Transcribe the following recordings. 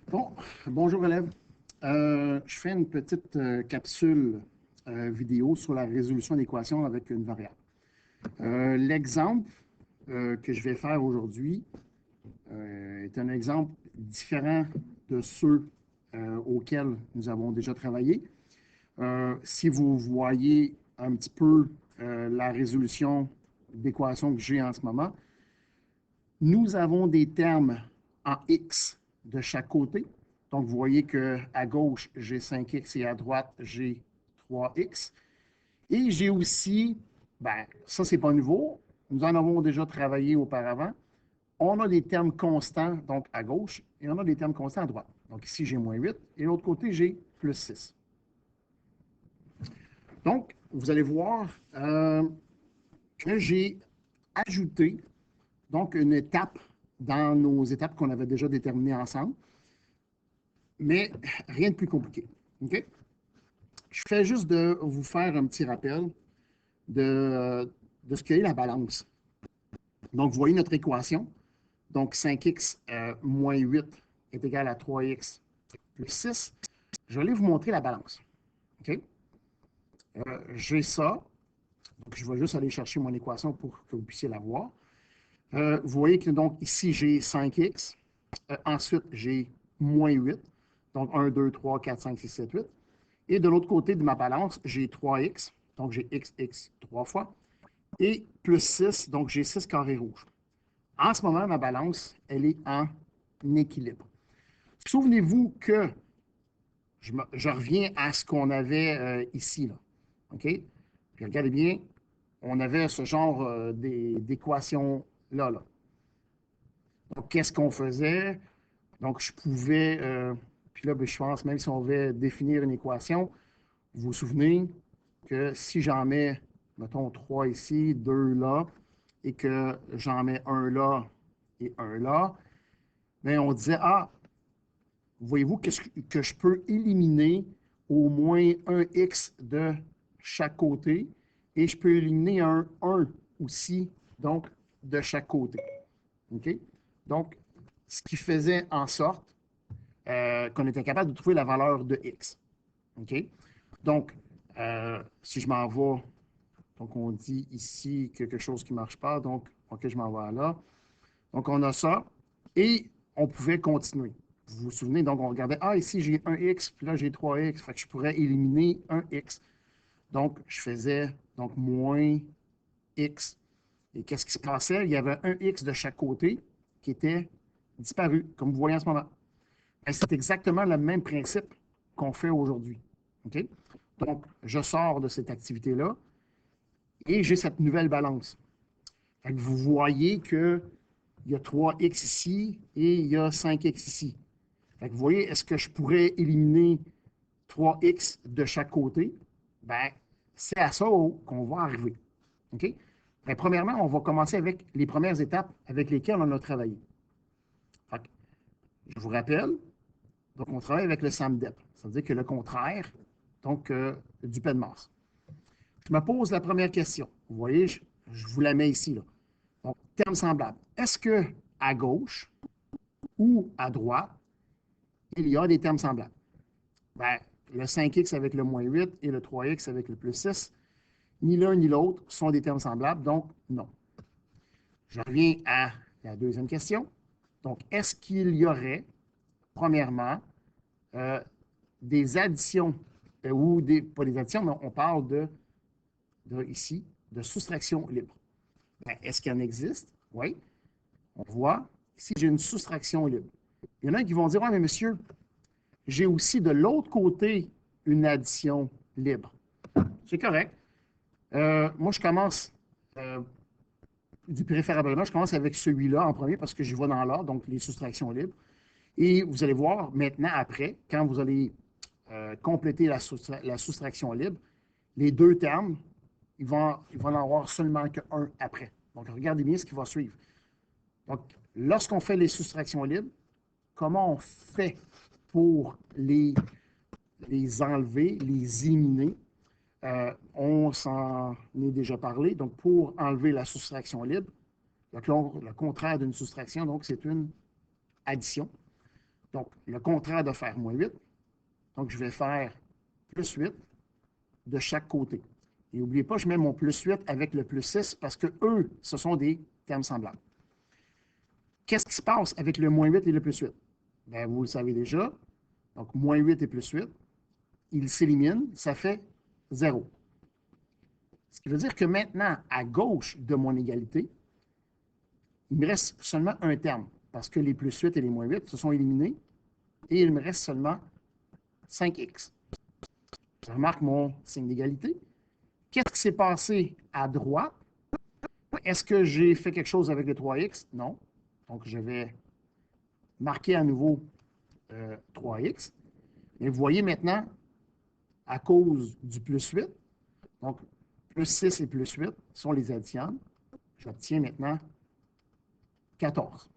Bon, bonjour élèves. Je fais une petite capsule vidéo sur la résolution d'équations avec une variable. L'exemple que je vais faire aujourd'hui est un exemple différent de ceux auxquels nous avons déjà travaillé. Si vous voyez un petit peu la résolution d'équations que j'ai en ce moment, nous avons des termes en x de chaque côté. Donc, vous voyez qu'à gauche, j'ai 5x et à droite, j'ai 3x. Et j'ai aussi, ben, ça, c'est pas nouveau. Nous en avons déjà travaillé auparavant. On a des termes constants, donc à gauche, et on a des termes constants à droite. Donc, ici, j'ai moins 8, et de l'autre côté, j'ai plus 6. Donc, vous allez voir que j'ai ajouté donc une étape dans nos étapes qu'on avait déjà déterminées ensemble, mais rien de plus compliqué. OK? Je fais juste de vous faire un petit rappel de ce qu'est la balance. Donc, vous voyez notre équation. Donc, 5x moins 8 est égal à 3x plus 6. Je vais aller vous montrer la balance. OK? J'ai ça. Donc, je vais juste aller chercher mon équation pour que vous puissiez la voir. Vous voyez que donc ici, j'ai 5x. Ensuite, j'ai moins 8. Donc, 1, 2, 3, 4, 5, 6, 7, 8. Et de l'autre côté de ma balance, j'ai 3x. Donc, j'ai x 3 fois. Et plus 6, donc j'ai 6 carrés rouges. En ce moment, ma balance, elle est en équilibre. Souvenez-vous que je reviens à ce qu'on avait ici. Là. OK? Puis regardez bien, on avait ce genre d'équation-là. Là. Donc, qu'est-ce qu'on faisait? Donc, je pouvais, puis là, je pense, même si on veut définir une équation, vous vous souvenez que si j'en mets, mettons, 3 ici, 2 là, et que j'en mets un là et un là, bien, on disait, ah, voyez-vous que je peux éliminer au moins un x de chaque côté, et je peux éliminer un 1 aussi, donc, de chaque côté. OK? Donc, ce qui faisait en sorte qu'on était capable de trouver la valeur de x. OK? Donc, si je m'en vais, donc on dit ici quelque chose qui ne marche pas, donc, OK, je m'en vais là. Donc, on a ça, et on pouvait continuer. Vous vous souvenez, donc on regardait, ah, ici j'ai un x, puis là j'ai 3x, fait que je pourrais éliminer un x. Donc, je faisais donc moins x. Et qu'est-ce qui se passait? Il y avait un x de chaque côté qui était disparu, comme vous voyez en ce moment. C'est exactement le même principe qu'on fait aujourd'hui. OK? Donc, je sors de cette activité-là et j'ai cette nouvelle balance. Fait que vous voyez qu'il y a 3x ici et il y a 5x ici. Fait que vous voyez, est-ce que je pourrais éliminer 3x de chaque côté? Ben, c'est à ça qu'on va arriver. OK? Ben, premièrement, on va commencer avec les premières étapes avec lesquelles on a travaillé. Fait que, je vous rappelle, donc on travaille avec le SAMDEP. Ça veut dire que le contraire, donc du P de masse. Je me pose la première question. Vous voyez, je vous la mets ici. Là. Donc, terme semblable. Est-ce que à gauche ou à droite, il y a des termes semblables? Ben, le 5x avec le moins 8 et le 3x avec le plus 6, ni l'un ni l'autre sont des termes semblables, donc non. Je reviens à la deuxième question. Donc, est-ce qu'il y aurait, premièrement, euh, des additions, ou des, pas des additions, mais on parle ici, de soustraction libre. Ben, est-ce qu'il en existe? Oui. On voit, ici, j'ai une soustraction libre. Il y en a qui vont dire, oui, mais monsieur, j'ai aussi de l'autre côté une addition libre. C'est correct. Moi, je commence, préférablement, je commence avec celui-là en premier parce que je vois dans l'ordre, donc les soustractions libres. Et vous allez voir maintenant, après, quand vous allez compléter la soustraction libre, les deux termes, ils vont en avoir seulement qu'un après. Donc, regardez bien ce qui va suivre. Donc, lorsqu'on fait les soustractions libres, comment on fait pour les enlever, les éliminer? On s'en est déjà parlé. Donc, pour enlever la soustraction libre, le contraire d'une soustraction, donc c'est une addition. Donc, le contraire de faire moins 8. Donc, je vais faire plus 8 de chaque côté. Et n'oubliez pas, je mets mon plus 8 avec le plus 6 parce que eux, ce sont des termes semblables. Qu'est-ce qui se passe avec le moins 8 et le plus 8? Bien, vous le savez déjà. Donc, moins 8 et plus 8, ils s'éliminent, ça fait 0. Ce qui veut dire que maintenant, à gauche de mon égalité, il me reste seulement un terme parce que les plus 8 et les moins 8 se sont éliminés et il me reste seulement 5x. Je remarque mon signe d'égalité. Qu'est-ce qui s'est passé à droite? Est-ce que j'ai fait quelque chose avec le 3x? Non. Donc, je vais marquer à nouveau 3x. Et vous voyez maintenant, à cause du plus 8, donc plus 6 et plus 8 sont les additions. J'obtiens maintenant 14.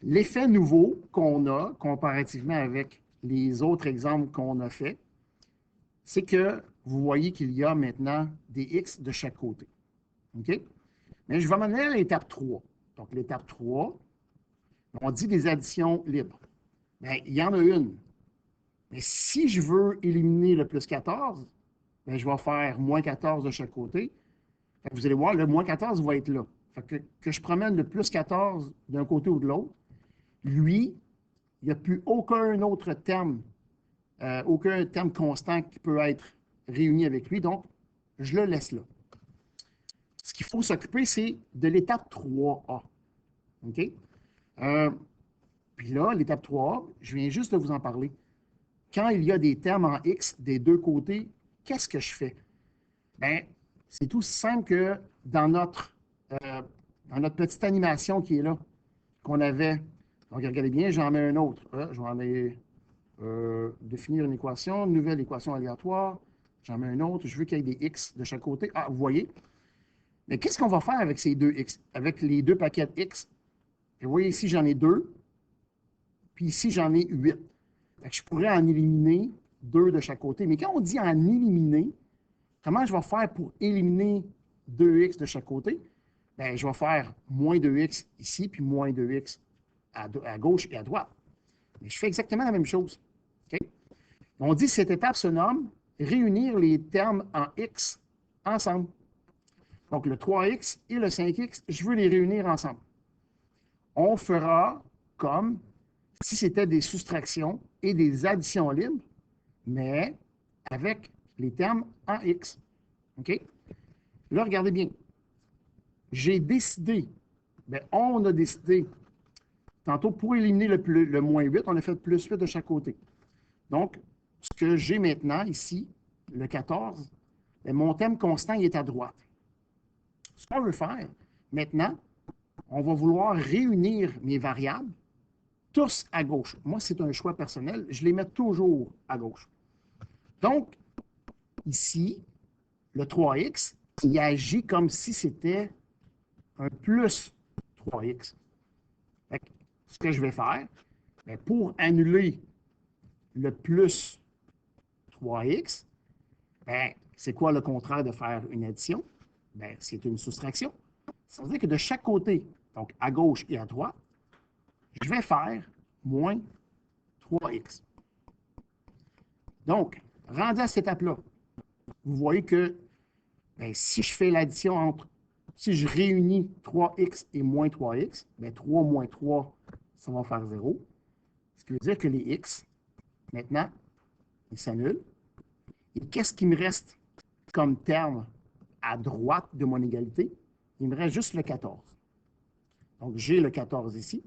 L'effet nouveau qu'on a comparativement avec les autres exemples qu'on a faits, c'est que vous voyez qu'il y a maintenant des x de chaque côté. OK? Mais je vais m'en aller à l'étape 3. Donc, l'étape 3, on dit des additions libres. Bien, il y en a une. Mais si je veux éliminer le plus 14, bien, je vais faire moins 14 de chaque côté. Vous allez voir, le moins 14 va être là. Que je promène le plus 14 d'un côté ou de l'autre, lui, il n'y a plus aucun terme constant qui peut être réuni avec lui. Donc, je le laisse là. Ce qu'il faut s'occuper, c'est de l'étape 3A. OK? Puis là, l'étape 3A, je viens juste de vous en parler. Quand il y a des termes en X des deux côtés, qu'est-ce que je fais? Bien, c'est tout simple que euh, dans notre petite animation qui est là, qu'on avait. Donc, regardez bien, j'en mets un autre. Je vais en définir une équation, une nouvelle équation aléatoire. J'en mets un autre. Je veux qu'il y ait des X de chaque côté. Ah, vous voyez. Mais qu'est-ce qu'on va faire avec ces deux X? Avec les deux paquets X? Et vous voyez ici, j'en ai 2. Puis ici, j'en ai 8. Je pourrais en éliminer 2 de chaque côté. Mais quand on dit en éliminer, comment je vais faire pour éliminer 2x de chaque côté? Bien, je vais faire moins 2x ici, puis moins 2x à gauche et à droite. Mais je fais exactement la même chose. Okay? On dit que cette étape se nomme réunir les termes en x ensemble. Donc, le 3x et le 5x, je veux les réunir ensemble. On fera comme si c'était des soustractions et des additions libres, mais avec les termes en x. OK? Là, regardez bien. J'ai décidé, bien, on a décidé, tantôt pour éliminer le moins 8, on a fait plus 8 de chaque côté. Donc, ce que j'ai maintenant ici, le 14, bien, mon thème constant il est à droite. Ce qu'on veut faire, maintenant, on va vouloir réunir mes variables tous à gauche. Moi, c'est un choix personnel. Je les mets toujours à gauche. Donc, ici, le 3x, il agit comme si c'était un plus 3x. Ce que je vais faire, bien, pour annuler le plus 3x, bien, c'est quoi le contraire de faire une addition? Bien, c'est une soustraction. Ça veut dire que de chaque côté, donc à gauche et à droite, je vais faire moins 3x. Donc, rendu à cette étape-là, vous voyez que bien, si je fais l'addition entre, si je réunis 3x et moins 3x, bien, 3 moins 3, ça va faire 0. Ce qui veut dire que les x, maintenant, ils s'annulent. Et qu'est-ce qui me reste comme terme à droite de mon égalité? Il me reste juste le 14. Donc, j'ai le 14 ici.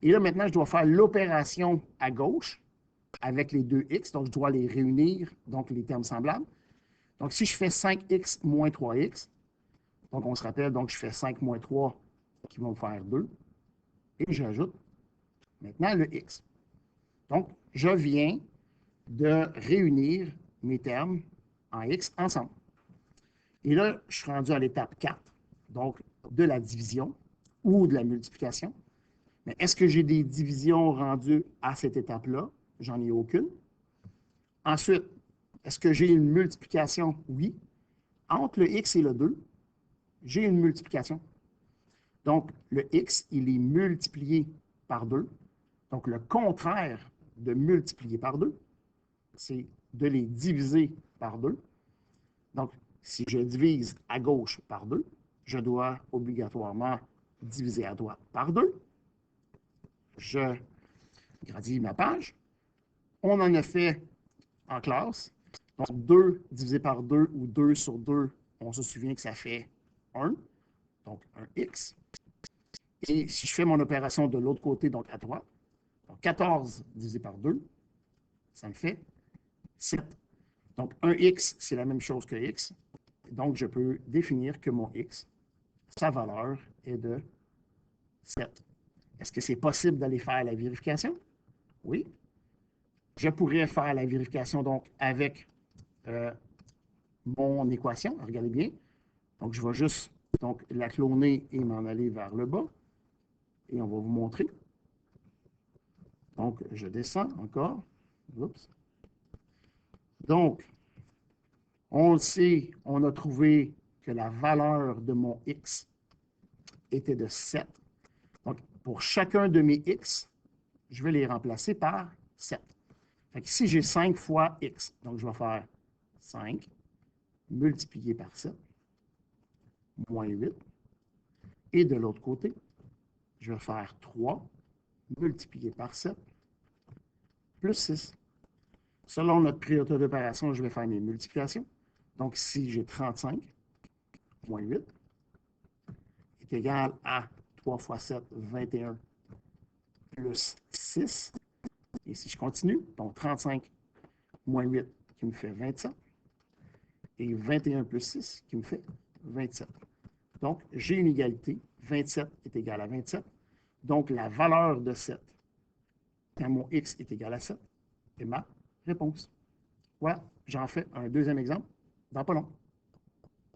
Et là, maintenant, je dois faire l'opération à gauche avec les deux x. Donc, je dois les réunir, donc les termes semblables. Donc, si je fais 5x moins 3x, donc on se rappelle, donc je fais 5 moins 3 qui vont me faire 2. Et j'ajoute maintenant le x. Donc, je viens de réunir mes termes en x ensemble. Et là, je suis rendu à l'étape 4, donc de la division ou de la multiplication. Mais est-ce que j'ai des divisions rendues à cette étape-là? J'en ai aucune. Ensuite, est-ce que j'ai une multiplication? Oui. Entre le x et le 2, j'ai une multiplication. Donc, le x, il est multiplié par 2. Donc, le contraire de multiplier par 2, c'est de les diviser par 2. Donc, si je divise à gauche par 2, je dois obligatoirement diviser à droite par 2. Je gradue ma page. On en a fait en classe. Donc, 2 divisé par 2 ou 2 sur 2, on se souvient que ça fait 1. Donc, un x. Et si je fais mon opération de l'autre côté, donc à droite, donc 14 divisé par 2, ça me fait 7. Donc, un x, c'est la même chose que x. Donc, je peux définir que mon x, sa valeur est de 7. Est-ce que c'est possible d'aller faire la vérification? Oui. Je pourrais faire la vérification donc avec mon équation. Regardez bien. Donc, je vais juste donc, la cloner et m'en aller vers le bas. Et on va vous montrer. Donc, je descends encore. Oups. Donc, on le sait, on a trouvé que la valeur de mon x était de 7. Donc, pour chacun de mes x, je vais les remplacer par 7. Fait que ici, j'ai 5 fois x. Donc, je vais faire 5 multiplié par 7 moins 8. Et de l'autre côté, je vais faire 3 multiplié par 7 plus 6. Selon notre priorité d'opération, je vais faire mes multiplications. Donc, ici, j'ai 35 moins 8 est égal à 3 fois 7, 21 plus 6. Et si je continue, donc 35 moins 8 qui me fait 27 et 21 plus 6 qui me fait 27. Donc, j'ai une égalité. 27 est égal à 27. Donc, la valeur de 7 quand mon x est égal à 7 est ma réponse. Voilà, j'en fais un deuxième exemple dans pas long.